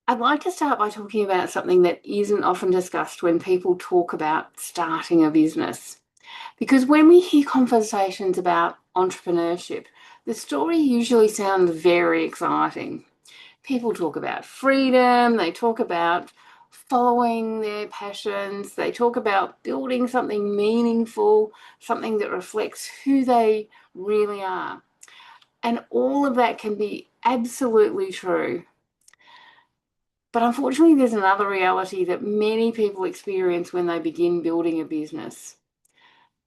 I'd like to start by talking about something that isn't often discussed when people talk about starting a business. Because when we hear conversations about entrepreneurship, the story usually sounds very exciting. People talk about freedom, they talk about following their passions, they talk about building something meaningful, something that reflects who they really are. And all of that can be absolutely true. But unfortunately, there's another reality that many people experience when they begin building a business,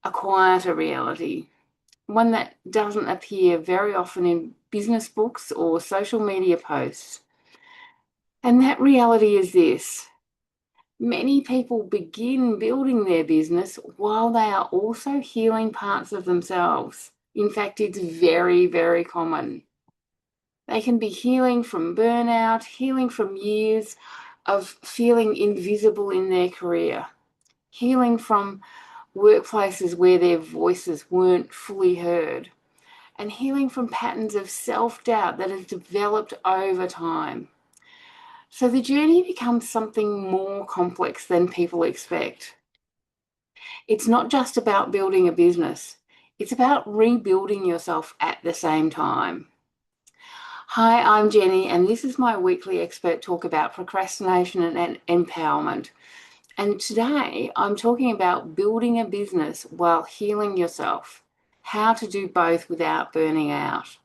a quieter reality, one that doesn't appear very often in business books or social media posts. And that reality is this: many people begin building their business while they are also healing parts of themselves. In fact, it's very, very common. They can be healing from burnout, healing from years of feeling invisible in their career, healing from workplaces where their voices weren't fully heard, and healing from patterns of self-doubt that have developed over time. So the journey becomes something more complex than people expect. It's not just about building a business, it's about rebuilding yourself at the same time. Hi, I'm Jenny, and this is my weekly expert talk about procrastination and empowerment. And today I'm talking about building a business while healing yourself, how to do both without burning out.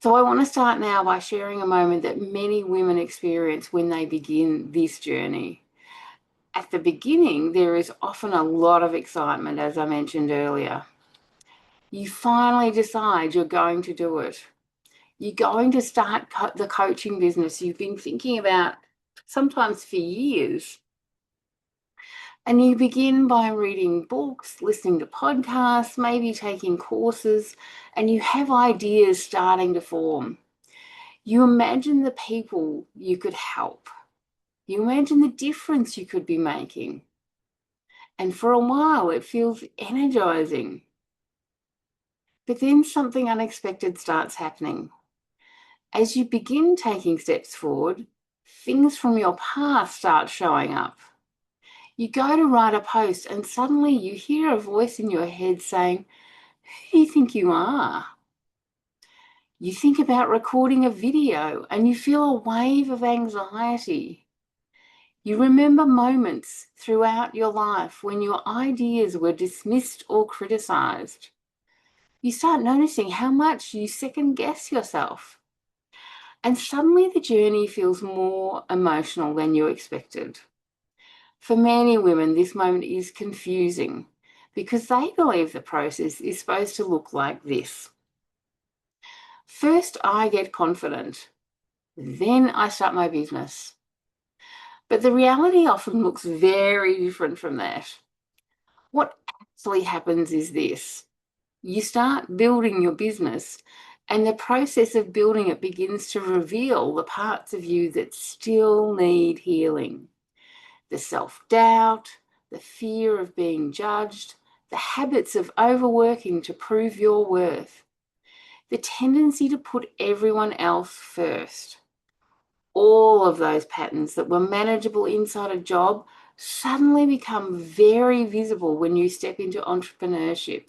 So I want to start now by sharing a moment that many women experience when they begin this journey. At the beginning, there is often a lot of excitement, as I mentioned earlier. You finally decide you're going to do it. You're going to start the coaching business you've been thinking about sometimes for years. And you begin by reading books, listening to podcasts, maybe taking courses, and you have ideas starting to form. You imagine the people you could help. You imagine the difference you could be making. And for a while, it feels energizing. But then something unexpected starts happening. As you begin taking steps forward, things from your past start showing up. You go to write a post and suddenly you hear a voice in your head saying, "Who do you think you are?" You think about recording a video and you feel a wave of anxiety. You remember moments throughout your life when your ideas were dismissed or criticized. You start noticing how much you second guess yourself. And suddenly the journey feels more emotional than you expected. For many women, this moment is confusing because they believe the process is supposed to look like this. First, I get confident. Then I start my business. But the reality often looks very different from that. What actually happens is this: you start building your business, and the process of building it begins to reveal the parts of you that still need healing. The self-doubt, the fear of being judged, the habits of overworking to prove your worth, the tendency to put everyone else first. All of those patterns that were manageable inside a job suddenly become very visible when you step into entrepreneurship.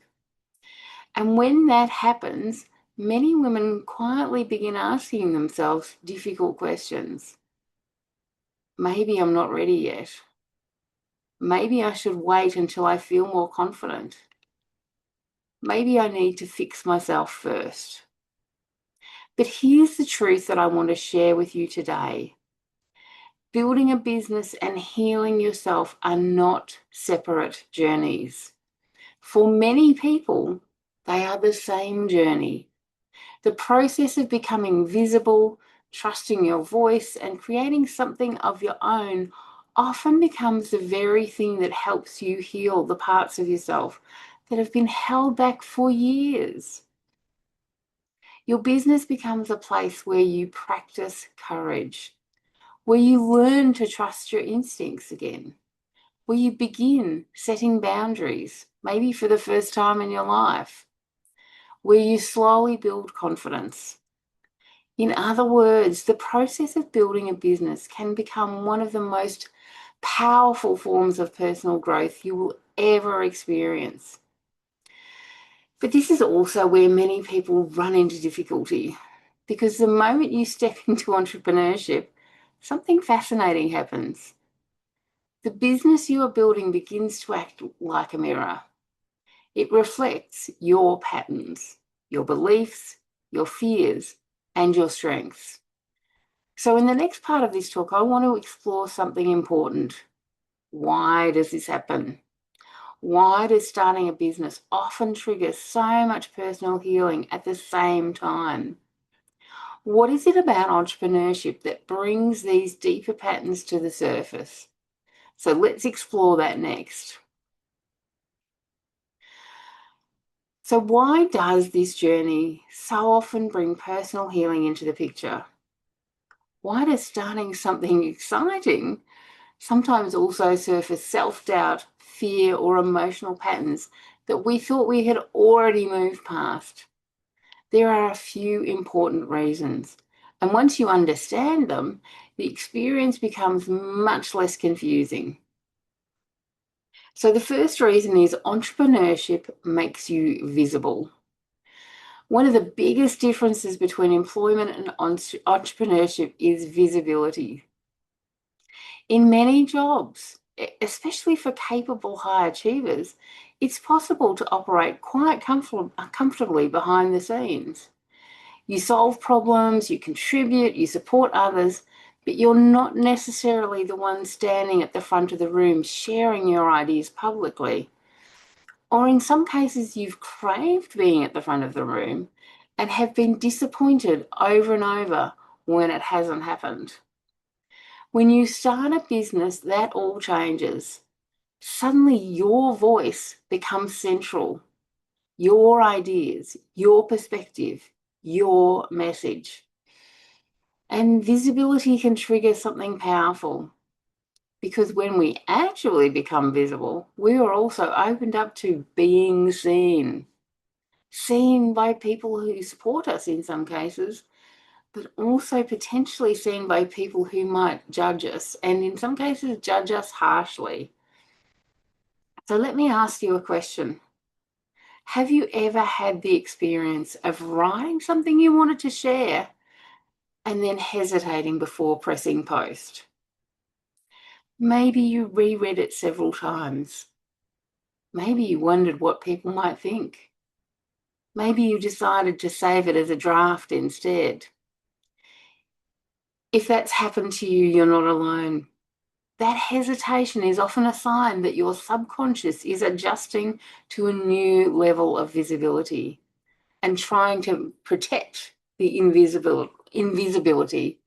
And when that happens, many women quietly begin asking themselves difficult questions. Maybe I'm not ready yet. Maybe I should wait until I feel more confident. Maybe I need to fix myself first. But here's the truth that I want to share with you today. Building a business and healing yourself are not separate journeys. For many people, they are the same journey. The process of becoming visible, trusting your voice, and creating something of your own often becomes the very thing that helps you heal the parts of yourself that have been held back for years. Your business becomes a place where you practice courage, where you learn to trust your instincts again, where you begin setting boundaries, maybe for the first time in your life, where you slowly build confidence. In other words, the process of building a business can become one of the most powerful forms of personal growth you will ever experience. But this is also where many people run into difficulty, because the moment you step into entrepreneurship, something fascinating happens. The business you are building begins to act like a mirror. It reflects your patterns, your beliefs, your fears, and your strengths. So in the next part of this talk, I want to explore something important. Why does this happen? Why does starting a business often trigger so much personal healing at the same time? What is it about entrepreneurship that brings these deeper patterns to the surface? So let's explore that next. So why does this journey so often bring personal healing into the picture? Why does starting something exciting sometimes also surface self-doubt, fear, or emotional patterns that we thought we had already moved past? There are a few important reasons, and once you understand them, the experience becomes much less confusing. So the first reason is entrepreneurship makes you visible. One of the biggest differences between employment and entrepreneurship is visibility. In many jobs, especially for capable high achievers, it's possible to operate quite comfortably behind the scenes. You solve problems, you contribute, you support others, but you're not necessarily the one standing at the front of the room sharing your ideas publicly. Or in some cases, you've craved being at the front of the room and have been disappointed over and over when it hasn't happened. When you start a business, that all changes. Suddenly, your voice becomes central. Your ideas, your perspective, your message. And visibility can trigger something powerful, because when we actually become visible, we are also opened up to being seen. Seen by people who support us in some cases, but also potentially seen by people who might judge us, and in some cases judge us harshly. So let me ask you a question. Have you ever had the experience of writing something you wanted to share and then hesitating before pressing post? Maybe you reread it several times. Maybe you wondered what people might think. Maybe you decided to save it as a draft instead. If that's happened to you, you're not alone. That hesitation is often a sign that your subconscious is adjusting to a new level of visibility and trying to protect the invisibility.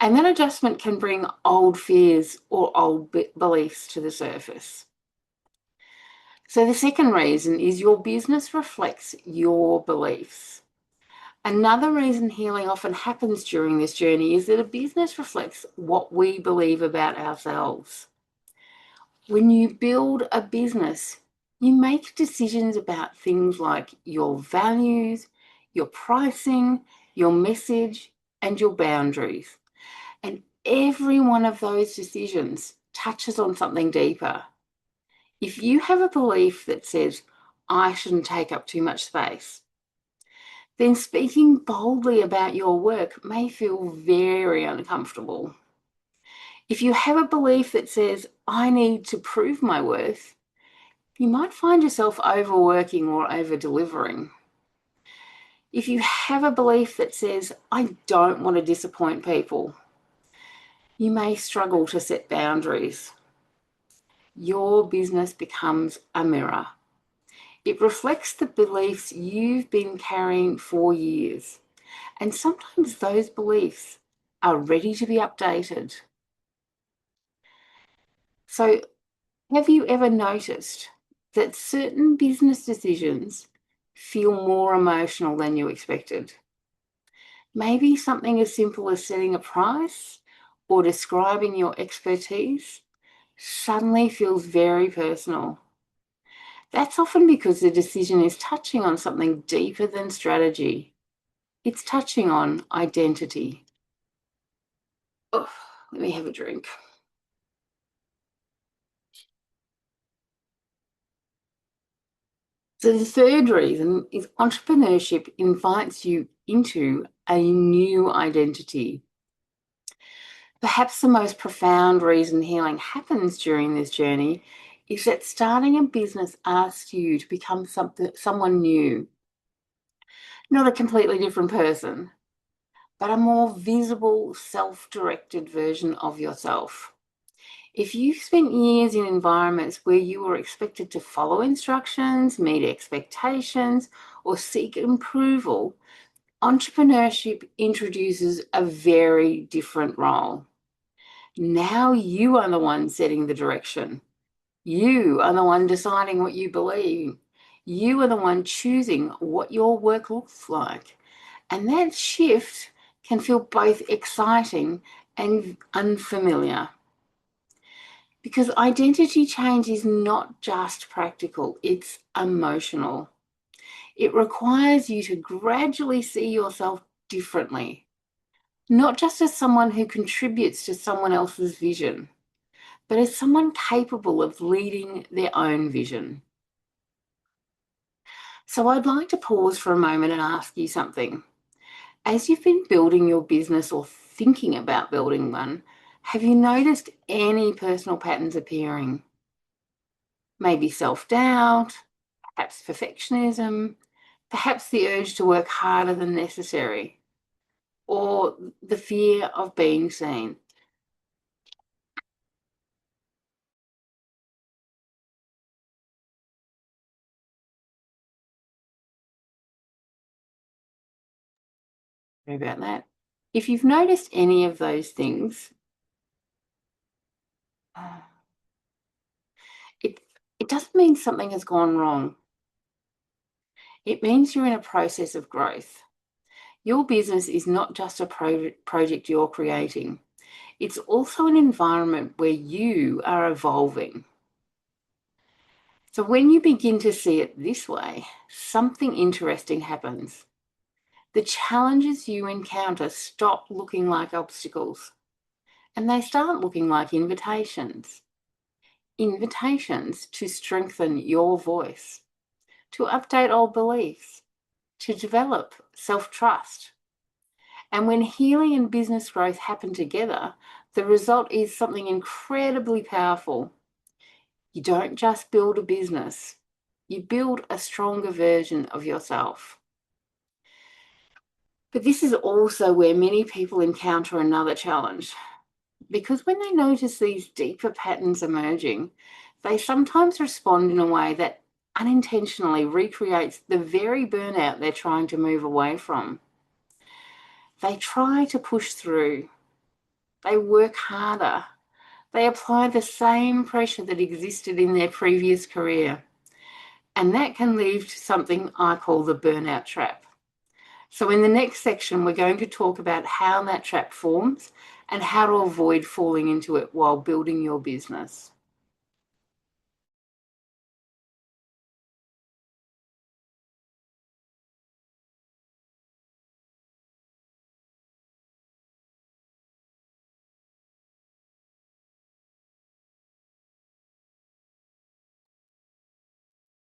And that adjustment can bring old fears or old beliefs to the surface. So the second reason is your business reflects your beliefs. Another reason healing often happens during this journey is that a business reflects what we believe about ourselves. When you build a business, you make decisions about things like your values, your pricing, your message, and your boundaries. And every one of those decisions touches on something deeper. If you have a belief that says, I shouldn't take up too much space, then speaking boldly about your work may feel very uncomfortable. If you have a belief that says, I need to prove my worth, you might find yourself overworking or over-delivering. If you have a belief that says, I don't want to disappoint people, you may struggle to set boundaries. Your business becomes a mirror. It reflects the beliefs you've been carrying for years. And sometimes those beliefs are ready to be updated. So, have you ever noticed that certain business decisions feel more emotional than you expected? Maybe something as simple as setting a price or describing your expertise suddenly feels very personal. That's often because the decision is touching on something deeper than strategy. It's touching on identity. Oh, let me have a drink. So the third reason is entrepreneurship invites you into a new identity. Perhaps the most profound reason healing happens during this journey is that starting a business asks you to become someone new, not a completely different person, but a more visible, self-directed version of yourself. If you've spent years in environments where you were expected to follow instructions, meet expectations, or seek approval, entrepreneurship introduces a very different role. Now you are the one setting the direction. You are the one deciding what you believe. You are the one choosing what your work looks like. And that shift can feel both exciting and unfamiliar. Because identity change is not just practical, it's emotional. It requires you to gradually see yourself differently, not just as someone who contributes to someone else's vision, but as someone capable of leading their own vision. So I'd like to pause for a moment and ask you something. As you've been building your business or thinking about building one, have you noticed any personal patterns appearing? Maybe self-doubt, perhaps perfectionism, perhaps the urge to work harder than necessary, or the fear of being seen. Sorry about that. If you've noticed any of those things, it, it doesn't mean something has gone wrong. It means you're in a process of growth. Your business is not just a project you're creating. It's also an environment where you are evolving. So when you begin to see it this way, something interesting happens. The challenges you encounter stop looking like obstacles and they start looking like invitations. Invitations to strengthen your voice, to update old beliefs, to develop self-trust. And when healing and business growth happen together, the result is something incredibly powerful. You don't just build a business, you build a stronger version of yourself. But this is also where many people encounter another challenge. Because when they notice these deeper patterns emerging, they sometimes respond in a way that unintentionally recreates the very burnout they're trying to move away from. They try to push through. They work harder. They apply the same pressure that existed in their previous career. And that can lead to something I call the burnout trap. So in the next section, we're going to talk about how that trap forms and how to avoid falling into it while building your business.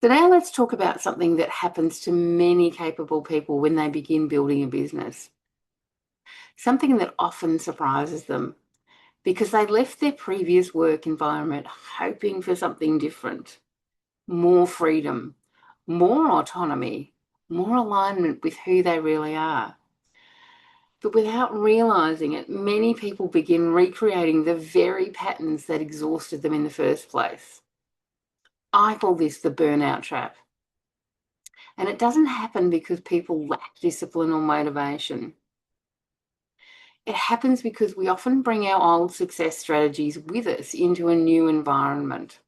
So now let's talk about something that happens to many capable people when they begin building a business. Something that often surprises them because they left their previous work environment hoping for something different, more freedom, more autonomy, more alignment with who they really are. But without realizing it, many people begin recreating the very patterns that exhausted them in the first place. I call this the burnout trap. And it doesn't happen because people lack discipline or motivation. It happens because we often bring our old success strategies with us into a new environment.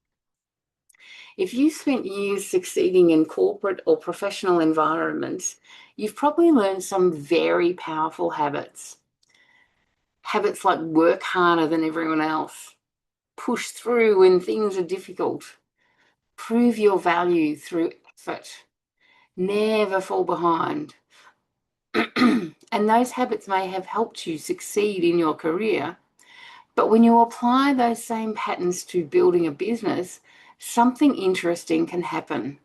If you spent years succeeding in corporate or professional environments, you've probably learned some very powerful habits. Habits like work harder than everyone else, push through when things are difficult, prove your value through effort, never fall behind, And those habits may have helped you succeed in your career. But when you apply those same patterns to building a business, something interesting can happen.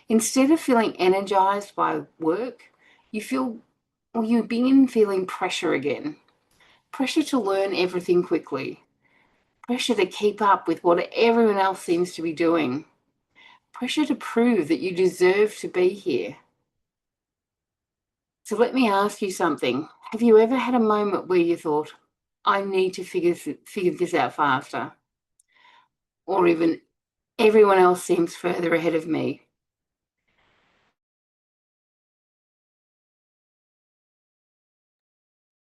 Instead of feeling energized by work, you feel, or you begin feeling pressure again. Pressure to learn everything quickly. Pressure to keep up with what everyone else seems to be doing. Pressure to prove that you deserve to be here. So let me ask you something. Have you ever had a moment where you thought, I need to figure this out faster? Or even, everyone else seems further ahead of me?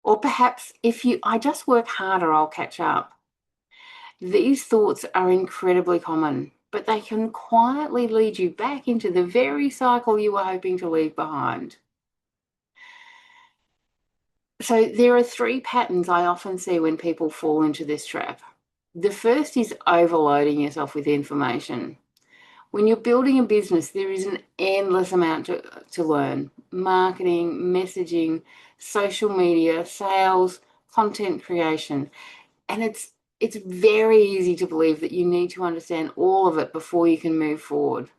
Or perhaps, I just work harder, I'll catch up. These thoughts are incredibly common, but they can quietly lead you back into the very cycle you were hoping to leave behind. So there are three patterns I often see when people fall into this trap. The first is overloading yourself with information. When you're building a business, there is an endless amount to learn. Marketing, messaging, social media, sales, content creation. And it's very easy to believe that you need to understand all of it before you can move forward.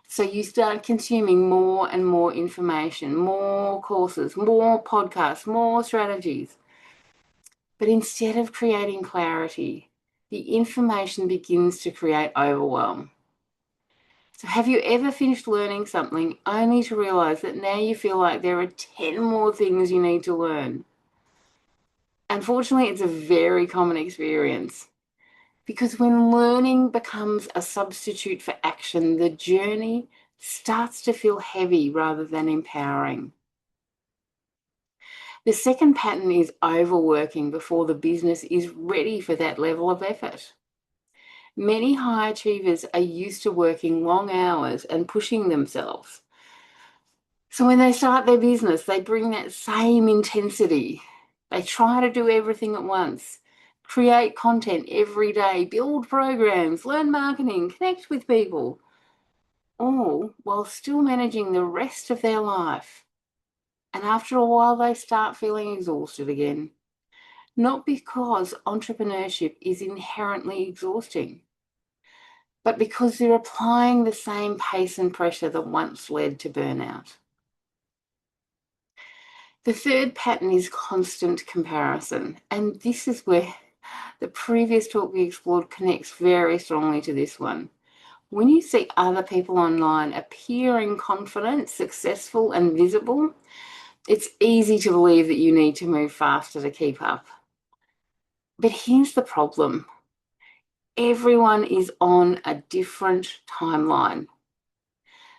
So you start consuming more and more information, more courses, more podcasts, more strategies. But instead of creating clarity, the information begins to create overwhelm. So have you ever finished learning something only to realize that now you feel like there are 10 more things you need to learn? Unfortunately, it's a very common experience. Because when learning becomes a substitute for action, the journey starts to feel heavy rather than empowering. The second pattern is overworking before the business is ready for that level of effort. Many high achievers are used to working long hours and pushing themselves. So when they start their business, they bring that same intensity. They try to do everything at once, create content every day, build programs, learn marketing, connect with people, all while still managing the rest of their life. And after a while, they start feeling exhausted again. Not because entrepreneurship is inherently exhausting, but because they're applying the same pace and pressure that once led to burnout. The third pattern is constant comparison, and this is where the previous talk we explored connects very strongly to this one. When you see other people online appearing confident, successful, and visible, it's easy to believe that you need to move faster to keep up. But here's the problem. Everyone is on a different timeline.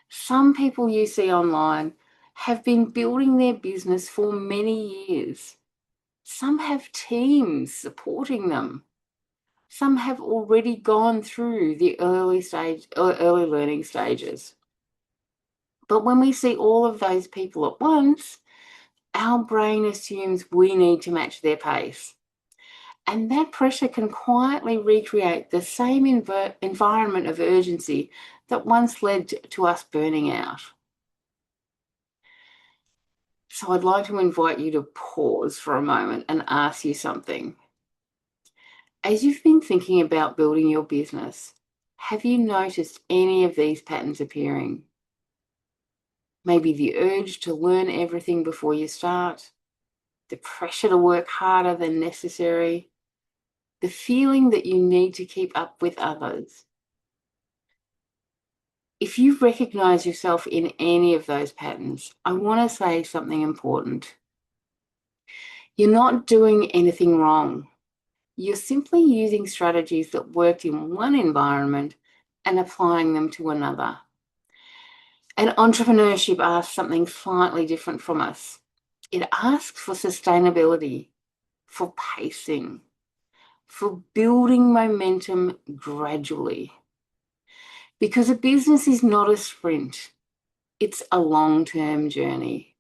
Some people you see online have been building their business for many years. Some have teams supporting them. Some have already gone through the early learning stages. But when we see all of those people at once, our brain assumes we need to match their pace. And that pressure can quietly recreate the same environment of urgency that once led to us burning out. So I'd like to invite you to pause for a moment and ask you something. As you've been thinking about building your business, have you noticed any of these patterns appearing? Maybe the urge to learn everything before you start, the pressure to work harder than necessary, the feeling that you need to keep up with others. If you recognize yourself in any of those patterns, I want to say something important. You're not doing anything wrong. You're simply using strategies that worked in one environment and applying them to another. And entrepreneurship asks something slightly different from us. It asks for sustainability, for pacing, for building momentum gradually. Because a business is not a sprint, it's a long-term journey.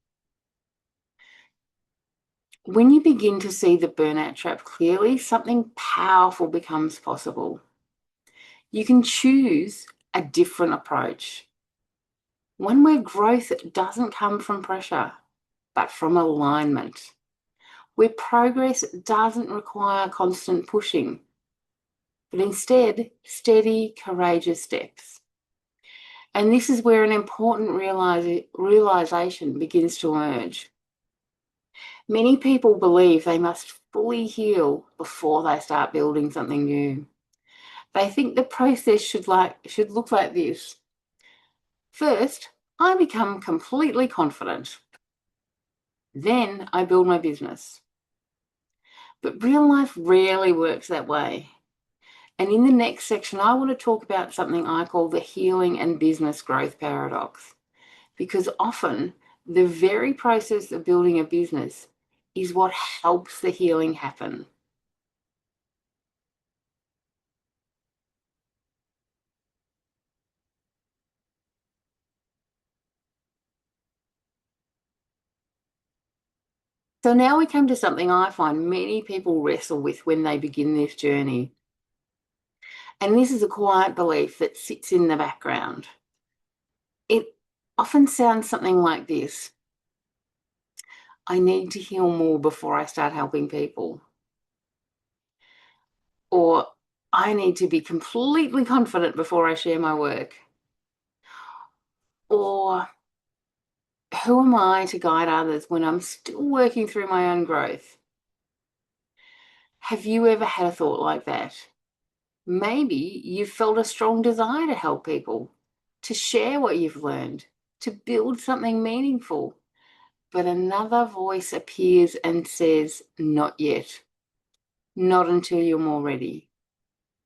When you begin to see the burnout trap clearly, something powerful becomes possible. You can choose a different approach, one where growth doesn't come from pressure, but from alignment, where progress doesn't require constant pushing, but instead steady, courageous steps. And this is where an important realization begins to emerge. Many people believe they must fully heal before they start building something new. They think the process should look like this. First, I become completely confident. Then I build my business. But real life rarely works that way. And in the next section, I want to talk about something I call the healing and business growth paradox. Because often the very process of building a business is what helps the healing happen. So now we come to something I find many people wrestle with when they begin this journey. And this is a quiet belief that sits in the background. It often sounds something like this: I need to heal more before I start helping people. Or I need to be completely confident before I share my work. Or who am I to guide others when I'm still working through my own growth? Have you ever had a thought like that? Maybe you've felt a strong desire to help people, to share what you've learned, to build something meaningful. But another voice appears and says, not yet. Not until you're more ready.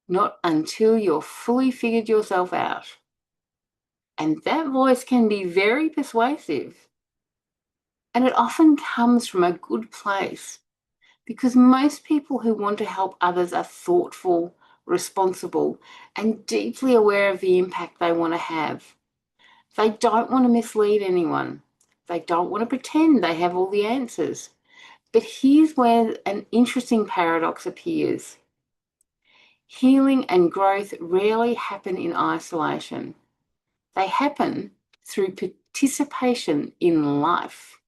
Not until you're fully figured yourself out. And that voice can be very persuasive. And it often comes from a good place, because most people who want to help others are thoughtful, responsible, and deeply aware of the impact they want to have. They don't want to mislead anyone. They don't want to pretend they have all the answers. But here's where an interesting paradox appears. Healing and growth rarely happen in isolation. They happen through participation in life,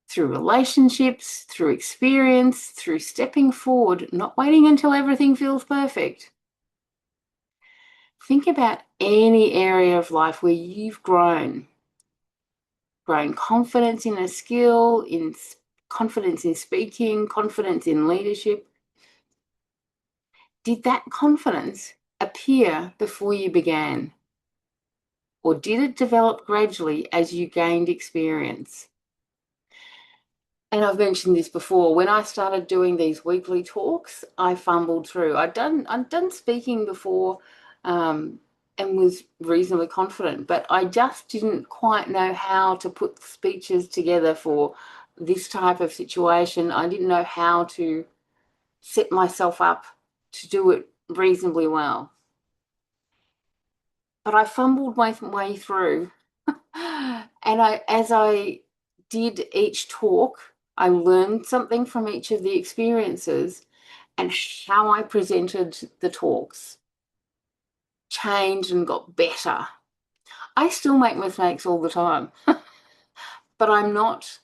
through relationships, through experience, through stepping forward, not waiting until everything feels perfect. Think about any area of life where you've grown confidence in a skill, in confidence in speaking, confidence in leadership. Did that confidence appear before you began? Or did it develop gradually as you gained experience? And I've mentioned this before, when I started doing these weekly talks, I fumbled through. I'd done speaking before, and was reasonably confident, but I just didn't quite know how to put speeches together for this type of situation. I didn't know how to set myself up to do it reasonably well. But I fumbled my way through. And as I did each talk, I learned something from each of the experiences, and how I presented the talks changed and got better. I still make mistakes all the time, but I'm not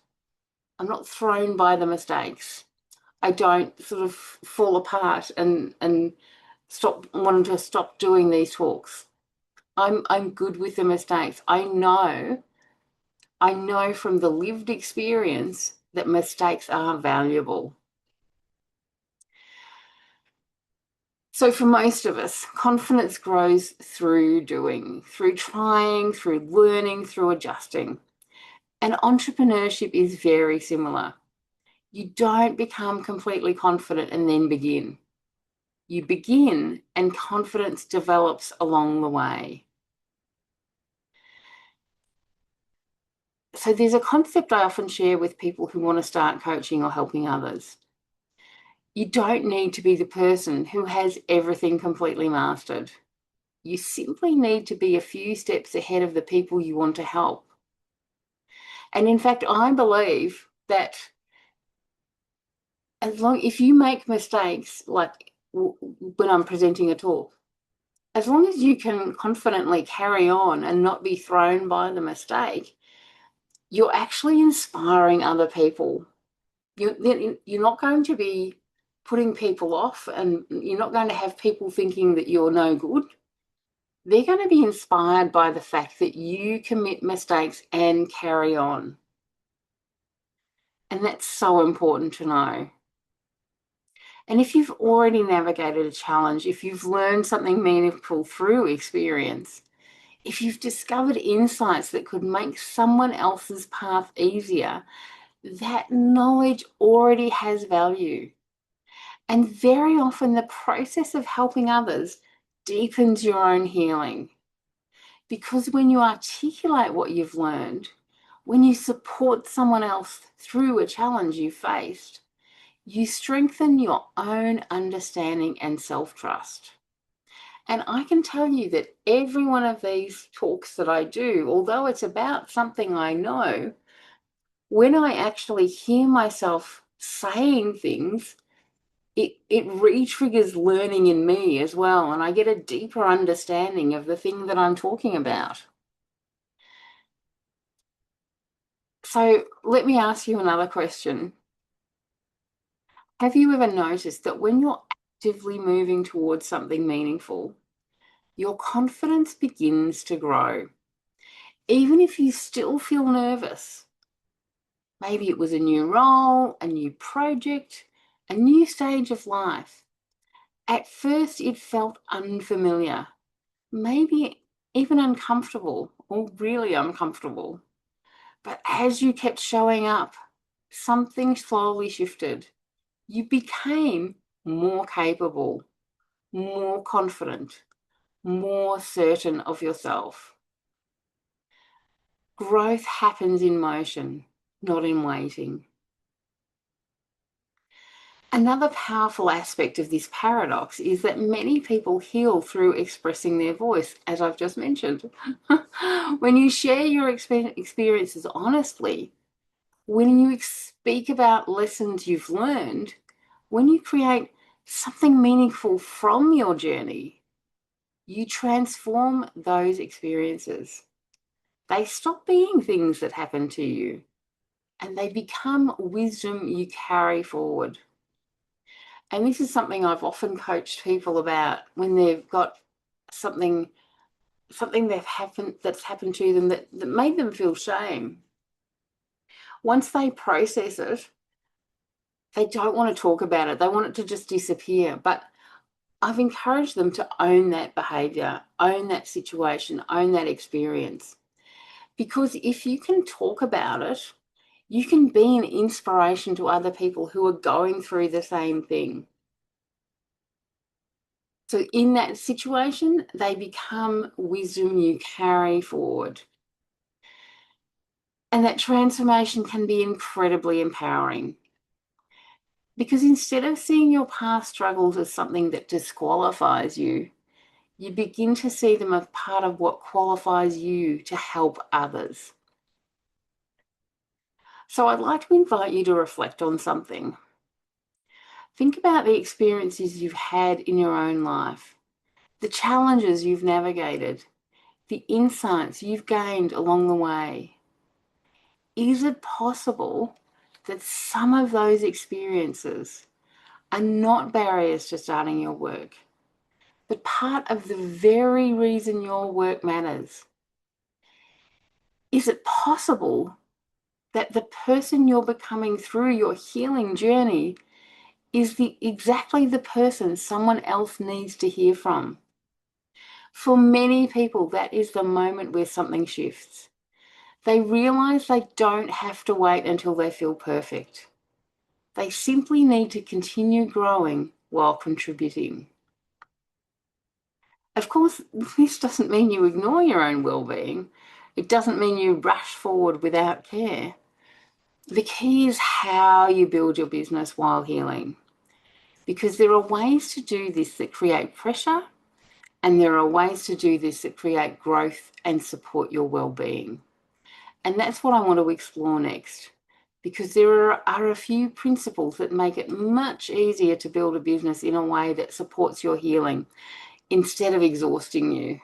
thrown by the mistakes. I don't sort of fall apart and stop wanting to stop doing these talks. I'm good with the mistakes. I know from the lived experience that mistakes are valuable. So for most of us, confidence grows through doing, through trying, through learning, through adjusting. And entrepreneurship is very similar. You don't become completely confident and then begin. You begin and confidence develops along the way. So there's a concept I often share with people who want to start coaching or helping others. You don't need to be the person who has everything completely mastered. You simply need to be a few steps ahead of the people you want to help. And in fact, I believe that if you make mistakes, like when I'm presenting a talk, as long as you can confidently carry on and not be thrown by the mistake, you're actually inspiring other people. You're not going to be putting people off, and you're not going to have people thinking that you're no good. They're going to be inspired by the fact that you commit mistakes and carry on. And that's so important to know. And if you've already navigated a challenge, if you've learned something meaningful through experience, if you've discovered insights that could make someone else's path easier, that knowledge already has value. And very often the process of helping others deepens your own healing. Because when you articulate what you've learned, when you support someone else through a challenge you faced, you strengthen your own understanding and self-trust. And I can tell you that every one of these talks that I do, although it's about something I know, when I actually hear myself saying things, it re-triggers learning in me as well, and I get a deeper understanding of the thing that I'm talking about. So let me ask you another question. Have you ever noticed that when you're actively moving towards something meaningful, your confidence begins to grow, even if you still feel nervous? Maybe it was a new role, a new project, a new stage of life. At first, it felt unfamiliar, maybe even uncomfortable or really uncomfortable. But as you kept showing up, something slowly shifted. You became more capable, more confident, more certain of yourself. Growth happens in motion, not in waiting. Another powerful aspect of this paradox is that many people heal through expressing their voice, as I've just mentioned. When you share your experiences honestly, when you speak about lessons you've learned, when you create something meaningful from your journey, you transform those experiences. They stop being things that happen to you, and they become wisdom you carry forward. And this is something I've often coached people about when they've got something that's happened to them that made them feel shame. Once they process it, they don't want to talk about it. They want it to just disappear. But I've encouraged them to own that behavior, own that situation, own that experience. Because if you can talk about it, you can be an inspiration to other people who are going through the same thing. So in that situation, they become wisdom you carry forward. And that transformation can be incredibly empowering. Because instead of seeing your past struggles as something that disqualifies you, you begin to see them as part of what qualifies you to help others. So I'd like to invite you to reflect on something. Think about the experiences you've had in your own life, the challenges you've navigated, the insights you've gained along the way. Is it possible that some of those experiences are not barriers to starting your work, but part of the very reason your work matters? Is it possible that the person you're becoming through your healing journey is exactly the person someone else needs to hear from? For many people, that is the moment where something shifts. They realize they don't have to wait until they feel perfect. They simply need to continue growing while contributing. Of course, this doesn't mean you ignore your own well-being. It doesn't mean you rush forward without care. The key is how you build your business while healing, because there are ways to do this that create pressure, and there are ways to do this that create growth and support your well-being. And that's what I want to explore next, because there are a few principles that make it much easier to build a business in a way that supports your healing instead of exhausting you.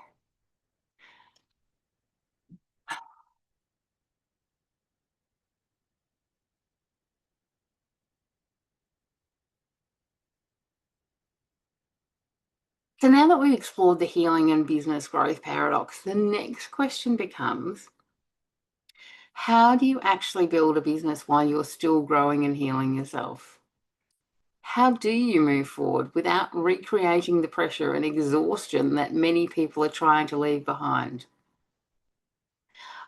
So now that we've explored the healing and business growth paradox, the next question becomes, how do you actually build a business while you're still growing and healing yourself? How do you move forward without recreating the pressure and exhaustion that many people are trying to leave behind?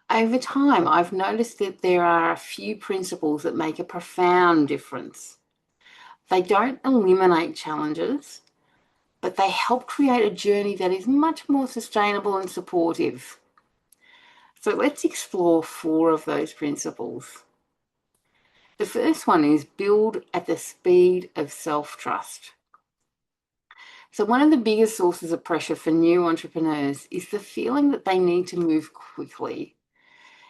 Over time, I've noticed that there are a few principles that make a profound difference. They don't eliminate challenges, but they help create a journey that is much more sustainable and supportive. So let's explore 4 of those principles. The first one is build at the speed of self-trust. So one of the biggest sources of pressure for new entrepreneurs is the feeling that they need to move quickly.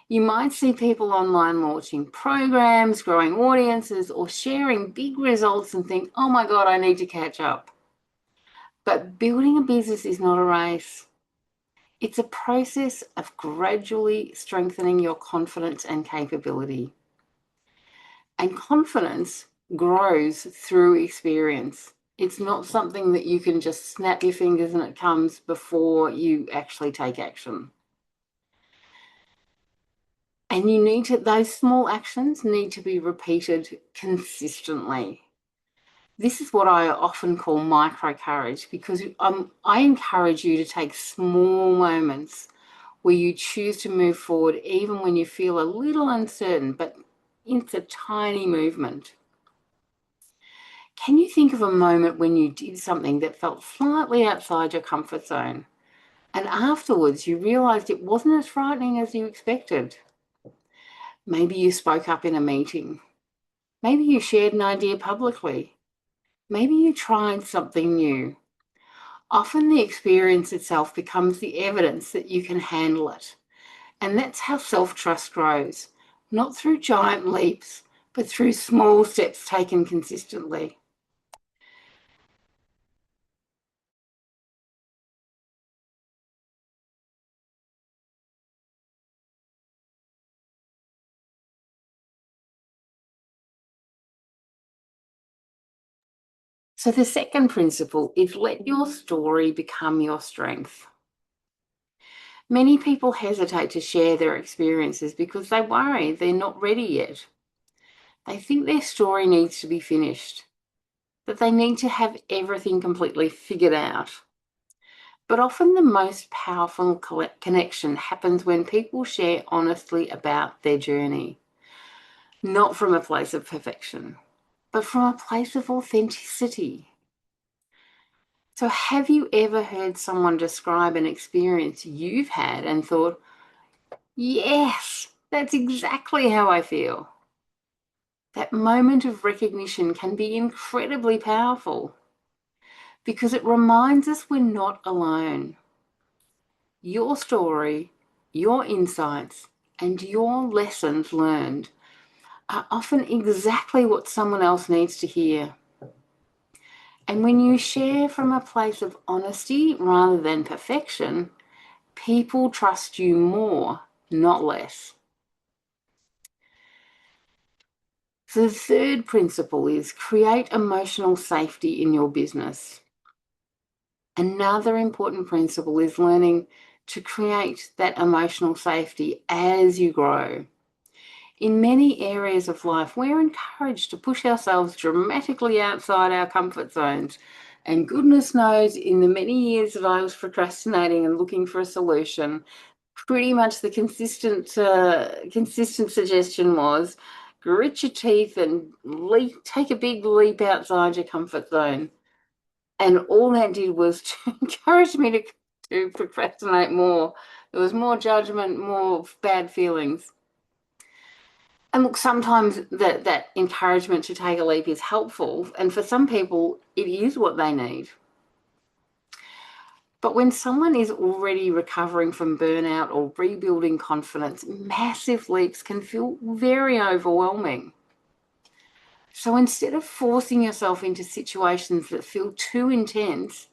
You might see people online launching programs, growing audiences, or sharing big results and think, oh my God, I need to catch up. But building a business is not a race. It's a process of gradually strengthening your confidence and capability. And confidence grows through experience. It's not something that you can just snap your fingers and it comes before you actually take action. And those small actions need to be repeated consistently. This is what I often call micro courage, because I encourage you to take small moments where you choose to move forward even when you feel a little uncertain, but it's a tiny movement. Can you think of a moment when you did something that felt slightly outside your comfort zone, and afterwards you realized it wasn't as frightening as you expected? Maybe you spoke up in a meeting. Maybe you shared an idea publicly. Maybe you tried something new. Often the experience itself becomes the evidence that you can handle it. And that's how self-trust grows, not through giant leaps, but through small steps taken consistently. So the second principle is let your story become your strength. Many people hesitate to share their experiences because they worry they're not ready yet. They think their story needs to be finished, that they need to have everything completely figured out. But often the most powerful connection happens when people share honestly about their journey, not from a place of perfection, but from a place of authenticity. So have you ever heard someone describe an experience you've had and thought, yes, that's exactly how I feel? That moment of recognition can be incredibly powerful because it reminds us we're not alone. Your story, your insights, and your lessons learned are often exactly what someone else needs to hear. And when you share from a place of honesty rather than perfection, people trust you more, not less. So the third principle is create emotional safety in your business. Another important principle is learning to create that emotional safety as you grow. In many areas of life, we're encouraged to push ourselves dramatically outside our comfort zones. And goodness knows, in the many years that I was procrastinating and looking for a solution, pretty much the consistent suggestion was grit your teeth and take a big leap outside your comfort zone. And all that did was to encourage me to procrastinate more. There was more judgment, more bad feelings. And look, sometimes that encouragement to take a leap is helpful, and for some people, it is what they need. But when someone is already recovering from burnout or rebuilding confidence, massive leaps can feel very overwhelming. So instead of forcing yourself into situations that feel too intense,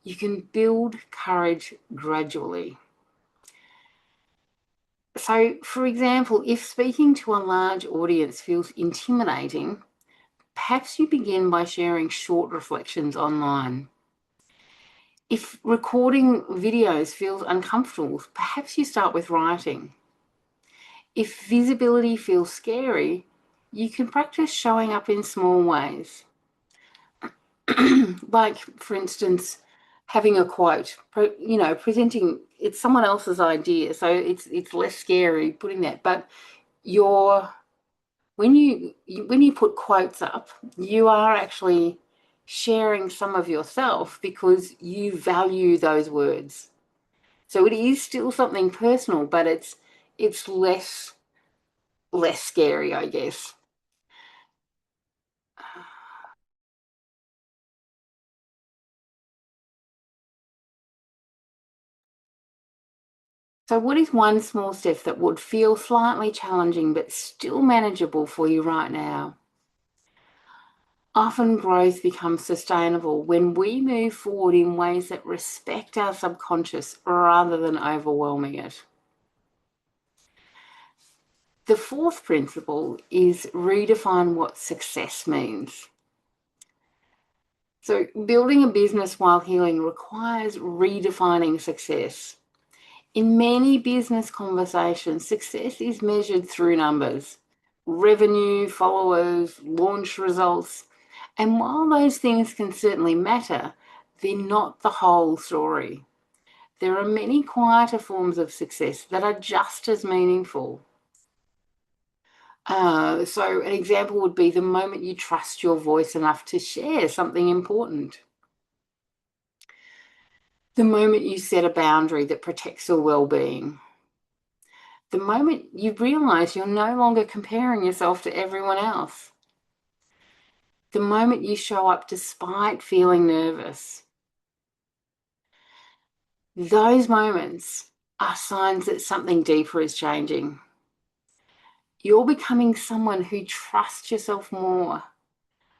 you can build courage gradually. So, for example, if speaking to a large audience feels intimidating, perhaps you begin by sharing short reflections online. If recording videos feels uncomfortable, perhaps you start with writing. If visibility feels scary, you can practice showing up in small ways. Like, for instance, having a quote, presenting, it's someone else's idea, so it's less scary putting that. But when you put quotes up, you are actually sharing some of yourself because you value those words. So it is still something personal, but it's less scary, I guess. So what is one small step that would feel slightly challenging but still manageable for you right now? Often growth becomes sustainable when we move forward in ways that respect our subconscious rather than overwhelming it. The fourth principle is redefine what success means. So building a business while healing requires redefining success. In many business conversations, success is measured through numbers, revenue, followers, launch results. And while those things can certainly matter, they're not the whole story. There are many quieter forms of success that are just as meaningful. So an example would be the moment you trust your voice enough to share something important. The moment you set a boundary that protects your well-being. The moment you realize you're no longer comparing yourself to everyone else. The moment you show up despite feeling nervous. Those moments are signs that something deeper is changing. You're becoming someone who trusts yourself more.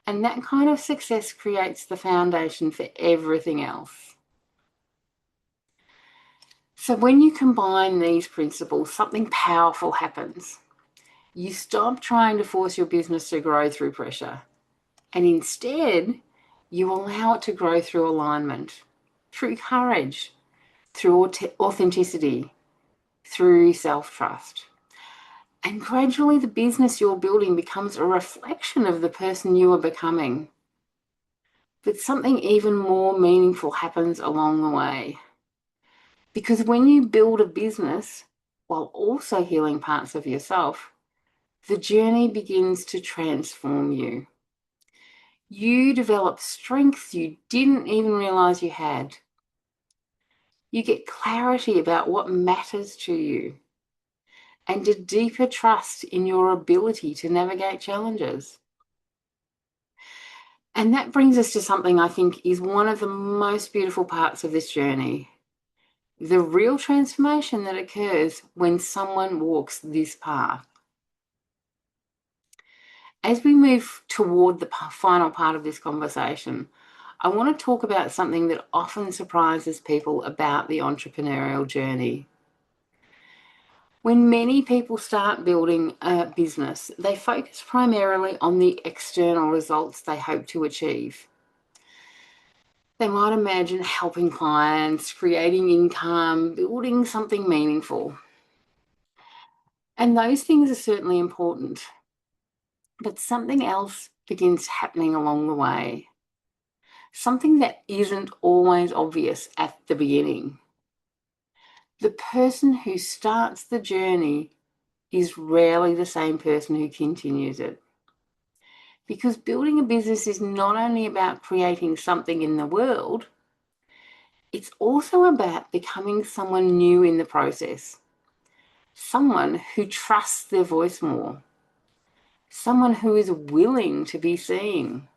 And that kind of success creates the foundation for everything else. So when you combine these principles, something powerful happens. You stop trying to force your business to grow through pressure, and instead, you allow it to grow through alignment, through courage, through authenticity, through self-trust. And gradually, the business you're building becomes a reflection of the person you are becoming. But something even more meaningful happens along the way. Because when you build a business while also healing parts of yourself, the journey begins to transform you. You develop strengths you didn't even realize you had. You get clarity about what matters to you and a deeper trust in your ability to navigate challenges. And that brings us to something I think is one of the most beautiful parts of this journey. The real transformation that occurs when someone walks this path. As we move toward the final part of this conversation, I want to talk about something that often surprises people about the entrepreneurial journey. When many people start building a business, they focus primarily on the external results they hope to achieve. They might imagine helping clients, creating income, building something meaningful. And those things are certainly important. But something else begins happening along the way. Something that isn't always obvious at the beginning. The person who starts the journey is rarely the same person who continues it. Because building a business is not only about creating something in the world, it's also about becoming someone new in the process. Someone who trusts their voice more. Someone who is willing to be seen.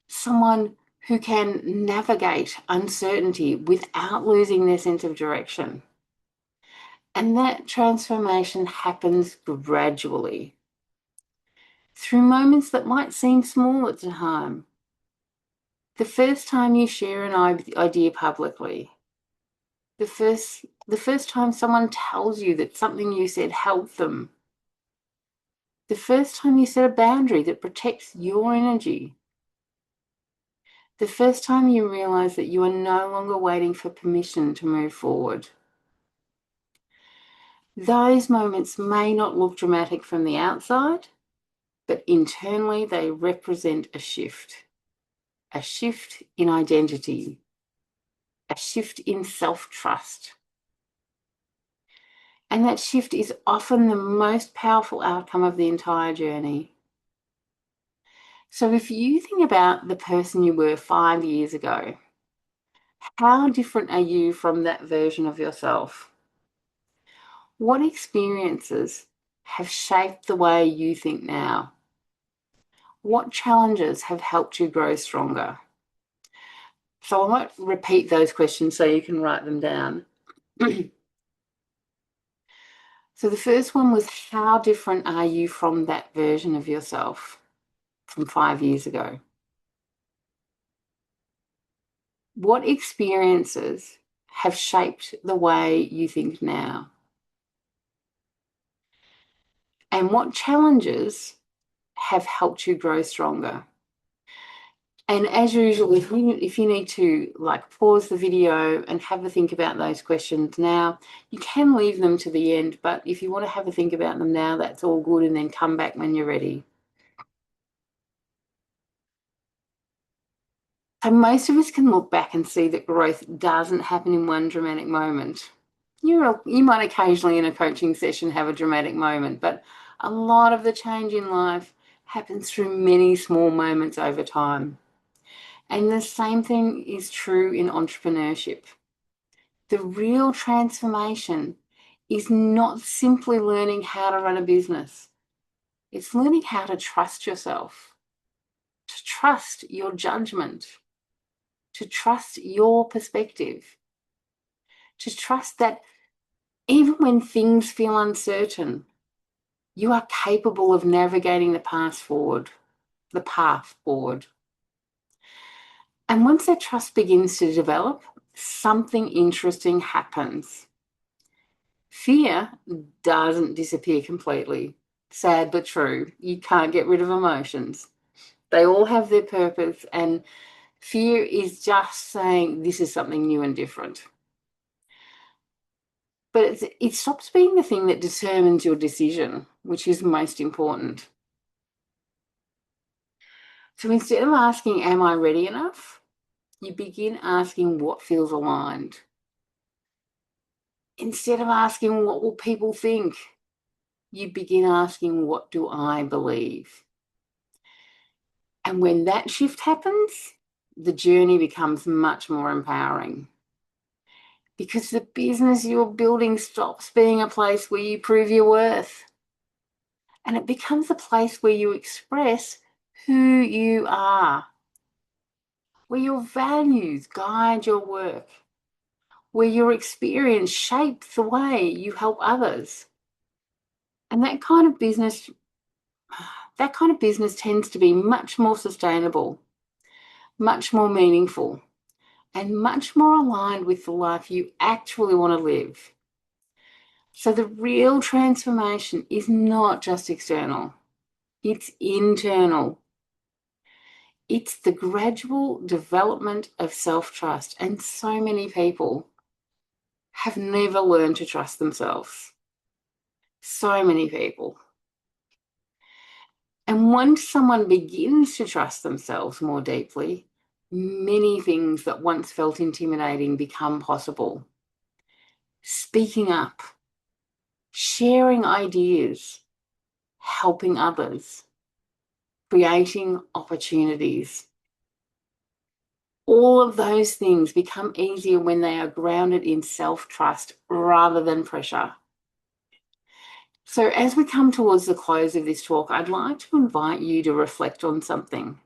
Someone who can navigate uncertainty without losing their sense of direction. And that transformation happens gradually, through moments that might seem small at the time. The first time you share an idea publicly. The first time someone tells you that something you said helped them. The first time you set a boundary that protects your energy. The first time you realize that you are no longer waiting for permission to move forward. Those moments may not look dramatic from the outside, but internally they represent a shift in identity, a shift in self-trust. And that shift is often the most powerful outcome of the entire journey. So if you think about the person you were 5 years ago, how different are you from that version of yourself? What experiences have shaped the way you think now? What challenges have helped you grow stronger? So I might repeat those questions so you can write them down. So the first one was, how different are you from that version of yourself from 5 years ago? What experiences have shaped the way you think now? And what challenges have helped you grow stronger? And as usual, if you need to pause the video and have a think about those questions now, you can leave them to the end, but if you want to have a think about them now, that's all good, and then come back when you're ready. So most of us can look back and see that growth doesn't happen in one dramatic moment. You might occasionally in a coaching session have a dramatic moment, but a lot of the change in life happens through many small moments over time. And the same thing is true in entrepreneurship. The real transformation is not simply learning how to run a business. It's learning how to trust yourself, to trust your judgment, to trust your perspective, to trust that even when things feel uncertain, you are capable of navigating the path forward. And once that trust begins to develop, something interesting happens. Fear doesn't disappear completely. Sad but true. You can't get rid of emotions. They all have their purpose, and fear is just saying this is something new and different. But it stops being the thing that determines your decision, which is most important. So instead of asking, am I ready enough? You begin asking what feels aligned. Instead of asking, what will people think? You begin asking, what do I believe? And when that shift happens, the journey becomes much more empowering. Because the business you're building stops being a place where you prove your worth. And it becomes a place where you express who you are, where your values guide your work, where your experience shapes the way you help others. And that kind of business tends to be much more sustainable, much more meaningful, and much more aligned with the life you actually want to live. So the real transformation is not just external, it's internal. It's the gradual development of self-trust, and so many people have never learned to trust themselves. So many people. And once someone begins to trust themselves more deeply, many things that once felt intimidating become possible. Speaking up, sharing ideas, helping others, creating opportunities. All of those things become easier when they are grounded in self-trust rather than pressure. So as we come towards the close of this talk, I'd like to invite you to reflect on something.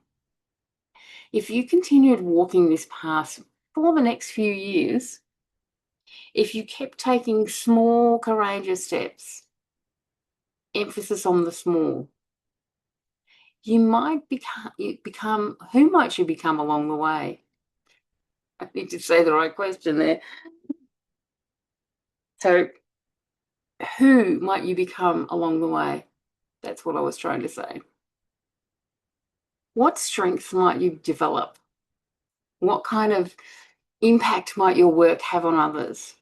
If you continued walking this path for the next few years, if you kept taking small, courageous steps, emphasis on the small, you might become, who might you become along the way? I need to say the right question there. So who might you become along the way? That's what I was trying to say. What strengths might you develop? What kind of impact might your work have on others?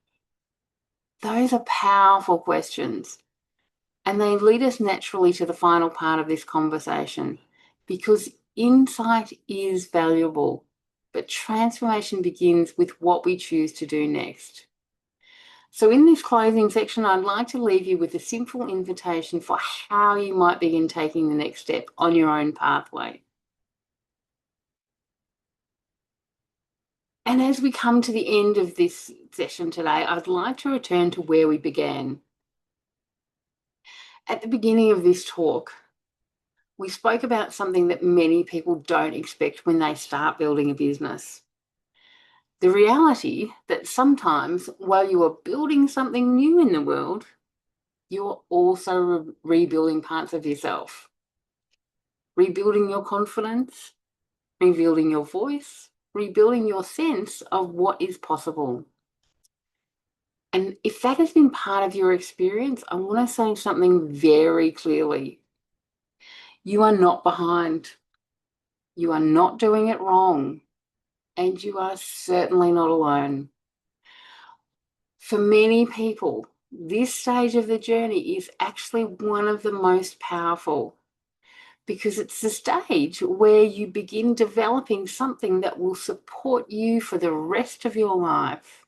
Those are powerful questions, and they lead us naturally to the final part of this conversation, because insight is valuable, but transformation begins with what we choose to do next. So in this closing section, I'd like to leave you with a simple invitation for how you might begin taking the next step on your own pathway. And as we come to the end of this session today, I'd like to return to where we began. At the beginning of this talk, we spoke about something that many people don't expect when they start building a business. The reality that sometimes while you are building something new in the world, you're also rebuilding parts of yourself, rebuilding your confidence, rebuilding your voice, rebuilding your sense of what is possible. And if that has been part of your experience, I want to say something very clearly. You are not behind. You are not doing it wrong. And you are certainly not alone. For many people, this stage of the journey is actually one of the most powerful, because it's the stage where you begin developing something that will support you for the rest of your life.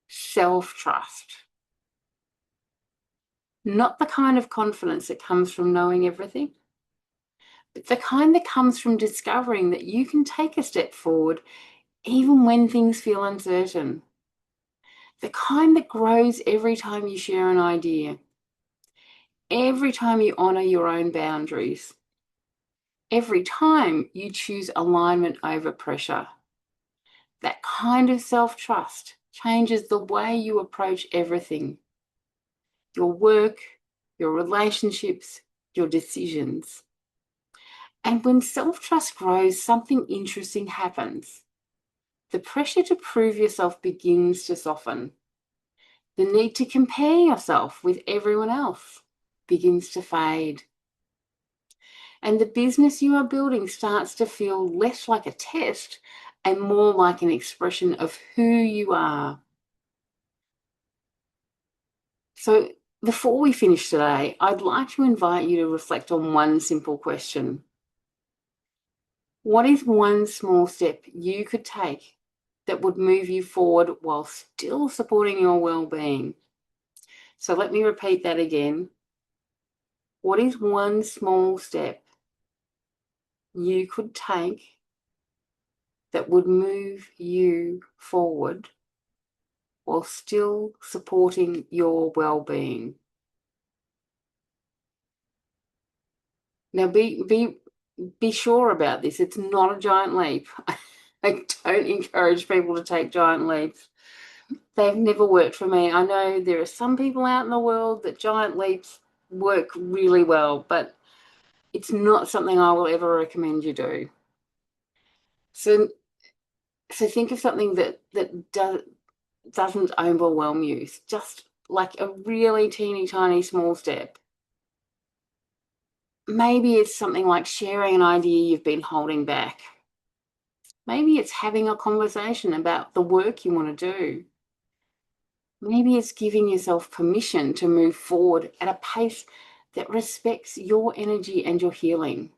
Self-trust. Not the kind of confidence that comes from knowing everything, but the kind that comes from discovering that you can take a step forward even when things feel uncertain. The kind that grows every time you share an idea, every time you honour your own boundaries, every time you choose alignment over pressure. That kind of self-trust changes the way you approach everything. Your work, your relationships, your decisions. And when self-trust grows, something interesting happens. The pressure to prove yourself begins to soften. The need to compare yourself with everyone else begins to fade. And the business you are building starts to feel less like a test and more like an expression of who you are. So before we finish today, I'd like to invite you to reflect on one simple question. What is one small step you could take that would move you forward while still supporting your well-being? So let me repeat that again. What is one small step you could take that would move you forward while still supporting your well-being? Now be sure about this. It's not a giant leap. I don't encourage people to take giant leaps. They've never worked for me. I know there are some people out in the world that giant leaps work really well, but it's not something I will ever recommend you do. So think of something that doesn't overwhelm you. It's just like a really teeny tiny small step. Maybe it's something like sharing an idea you've been holding back. Maybe it's having a conversation about the work you want to do. Maybe it's giving yourself permission to move forward at a pace that respects your energy and your healing.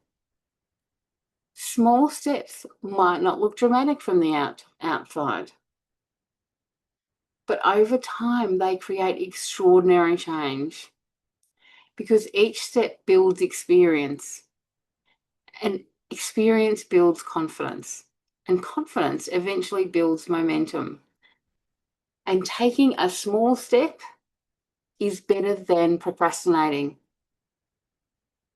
Small steps might not look dramatic from the outside, but over time they create extraordinary change, because each step builds experience, and experience builds confidence, and confidence eventually builds momentum. And taking a small step is better than procrastinating.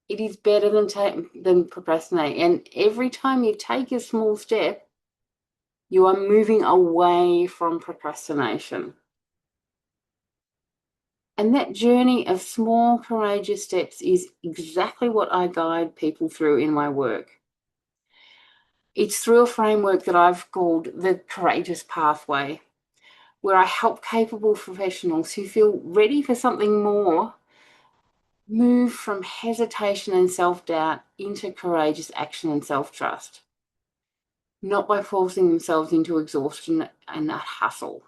It is better than procrastinating. And every time you take a small step, you are moving away from procrastination. And that journey of small, courageous steps is exactly what I guide people through in my work. It's through a framework that I've called the Courageous Pathway, where I help capable professionals who feel ready for something more move from hesitation and self-doubt into courageous action and self-trust. not by forcing themselves into exhaustion and that hustle,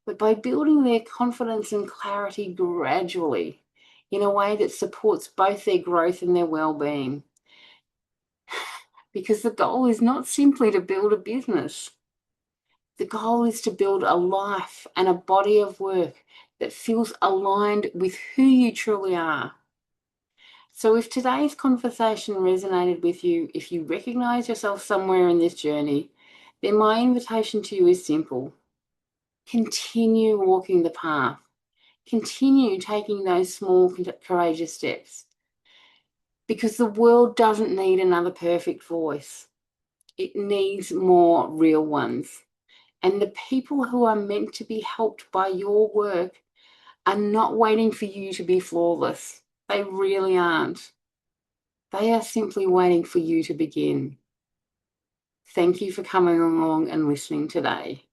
but by building their confidence and clarity gradually in a way that supports both their growth and their well-being. Because the goal is not simply to build a business. The goal is to build a life and a body of work that feels aligned with who you truly are. So if today's conversation resonated with you, if you recognize yourself somewhere in this journey, then my invitation to you is simple. Continue walking the path. Continue taking those small, courageous steps. Because the world doesn't need another perfect voice. It needs more real ones. And the people who are meant to be helped by your work are not waiting for you to be flawless. They really aren't. They are simply waiting for you to begin. Thank you for coming along and listening today.